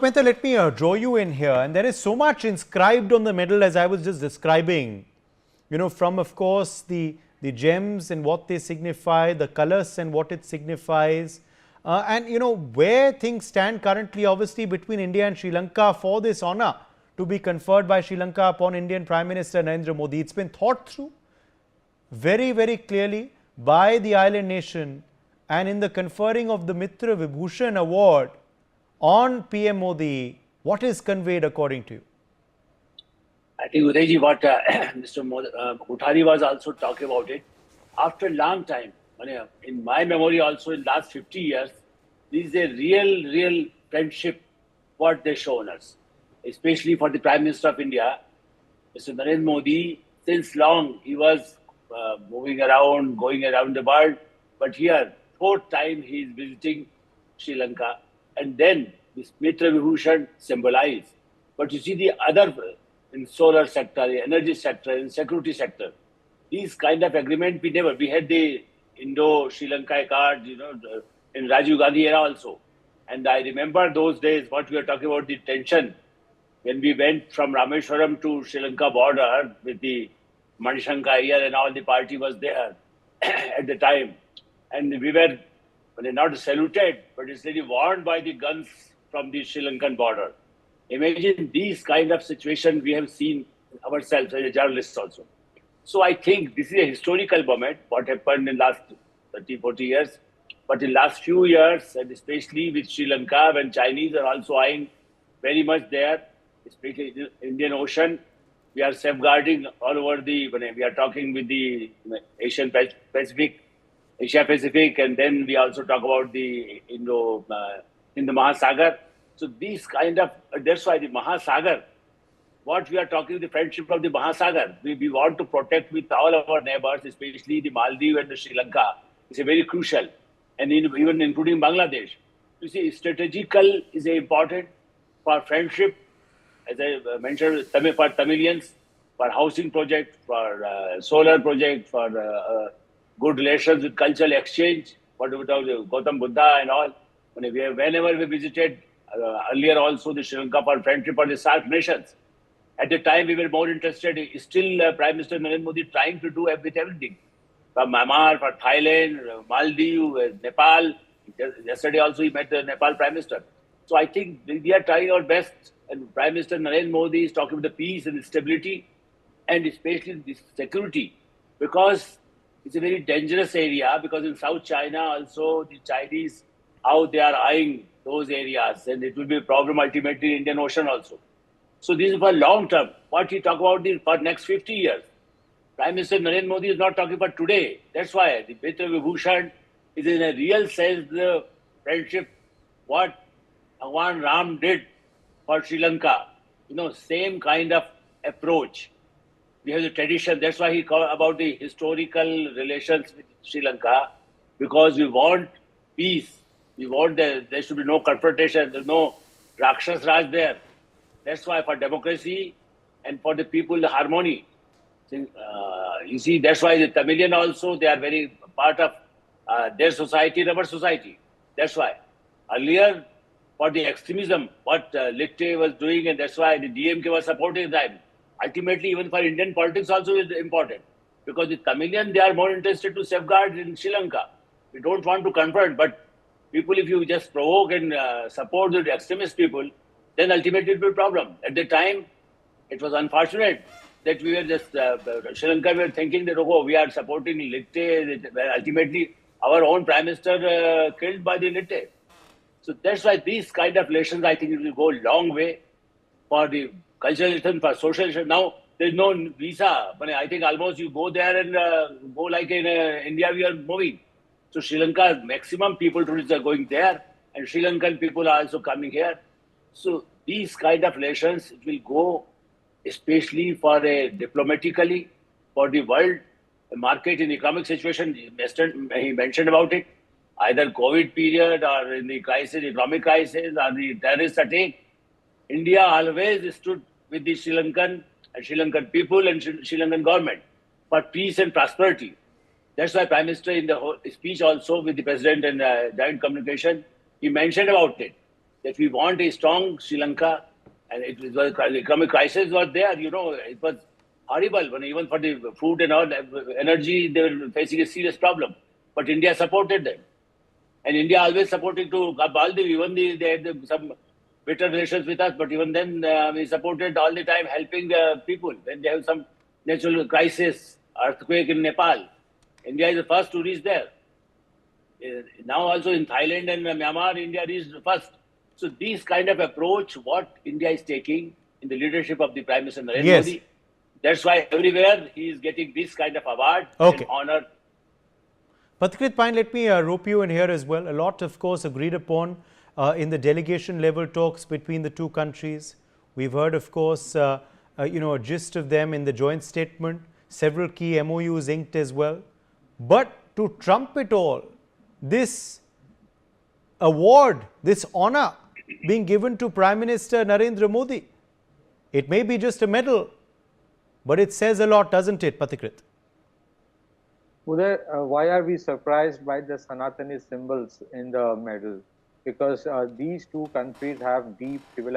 Mehta, let me draw you in here. And there is so much inscribed on the medal as I was just describing. From, of course, the gems and what they signify, the colors and what it signifies. Where things stand currently, obviously, between India and Sri Lanka for this honor to be conferred by Sri Lanka upon Indian Prime Minister Narendra Modi. It's been thought through very, very clearly by the island nation, and in the conferring of the Mitra Vibhushan Award on PM Modi, what is conveyed according to you? I think Udayji, what Mr. Kothari was also talking about it. After a long time, in my memory also in last 50 years, this is a real friendship what they shown us, especially for the Prime Minister of India, Mr. Narendra Modi. Since long he was moving around, going around the world, but here fourth time he is visiting Sri Lanka, and then this Mitra Vibhushan symbolized. But you see the other in solar sector, the energy sector, in security sector, these kind of agreement we had the Indo-Sri Lanka card, in Rajiv Gandhi era also. And I remember those days, what we were talking about, the tension when we went from Rameshwaram to Sri Lanka border with the Manishanka here, and all the party was there at the time. And we were not saluted, but it's really warned by the guns from the Sri Lankan border. Imagine these kind of situation we have seen ourselves as a journalist also. So I think this is a historical moment, what happened in last 30, 40 years. But in last few years, and especially with Sri Lanka, when Chinese are also eyeing very much there, especially in the Indian Ocean, we are safeguarding all over we are talking with the Asia Pacific, and then we also talk about the Mahasagar. So these kind of, that's why the Mahasagar, what we are talking, the friendship of the Mahasagar, we want to protect with all of our neighbors, especially the Maldives and the Sri Lanka. It's a very crucial, and even including Bangladesh. You see, strategical is important for friendship, as I mentioned, for Tamilians, for housing project, for solar project, for good relations with cultural exchange, what about Gautam Buddha and all. Whenever we visited, earlier also the Sri Lanka for friendship for the SAARC nations. At the time we were more interested, still Prime Minister Narendra Modi trying to do everything. From Myanmar, for Thailand, Maldives, Nepal. Yesterday also he met the Nepal Prime Minister. So I think we are trying our best, and Prime Minister Narendra Modi is talking about the peace and the stability, and especially the security, because it's a very dangerous area, because in South China also the Chinese, how they are eyeing those areas, and it will be a problem ultimately in Indian Ocean also. So this is for long term. What we talk about for next 50 years. Prime Minister Narendra Modi is not talking about today. That's why the Mitra Vibhushan is in a real sense the friendship what Bhagwan Ram did for Sri Lanka. Same kind of approach. We have the tradition. That's why he called about the historical relations with Sri Lanka, because we want peace. We want there should be no confrontation. There's no Rakshas Raj there. That's why for democracy and for the people, the harmony. You see, that's why the Tamilian also, they are very part of their society, our society. That's why. Earlier, for the extremism, what Litte was doing, and that's why the DMK was supporting them. Ultimately, even for Indian politics also is important. Because the Tamilian, they are more interested to safeguard in Sri Lanka. We don't want to confront, but people, if you just provoke and support the extremist people, then ultimately it will be a problem. At the time, it was unfortunate that we were just, Sri Lanka, we were thinking that, we are supporting Litte. Ultimately, our own Prime Minister killed by the Litte. So that's why these kind of relations, I think it will go a long way for the cultural relations, for social relations. Now, there's no visa. But I think almost you go there and go like in India, we are moving. So Sri Lanka, maximum people tourists are going there, and Sri Lankan people are also coming here. So these kind of relations, it will go, especially for diplomatically, for the world market and economic situation. He mentioned about it, either COVID period or in the crisis, economic crisis, or the terrorist attack. India always stood with the Sri Lankan people and Sri Lankan government for peace and prosperity. That's why Prime Minister in the whole speech also with the President and joint communication, he mentioned about it. that we want a strong Sri Lanka, and it was economic crisis was there. It was horrible when even for the food and all energy they were facing a serious problem. But India supported them, and India always supported to Maldives. Even they had some better relations with us, but even then we supported all the time, helping the people when they have some natural crisis, earthquake in Nepal. India is the first to reach there. Now also in Thailand and Myanmar, India reached first. So these kind of approach, what India is taking in the leadership of the Prime Minister Narendra Yes. Modi, that's why everywhere he is getting this kind of award Okay. and honor. Pathikrit Pine, let me rope you in here as well. A lot, of course, agreed upon in the delegation level talks between the two countries. We've heard, of course, a gist of them in the joint statement. Several key MOUs inked as well. But to trump it all, this award, this honor being given to Prime Minister Narendra Modi, it may be just a medal, but it says a lot, doesn't it, Pathikrit? Uday, why are we surprised by the Sanatani symbols in the medal? Because these two countries have deep civil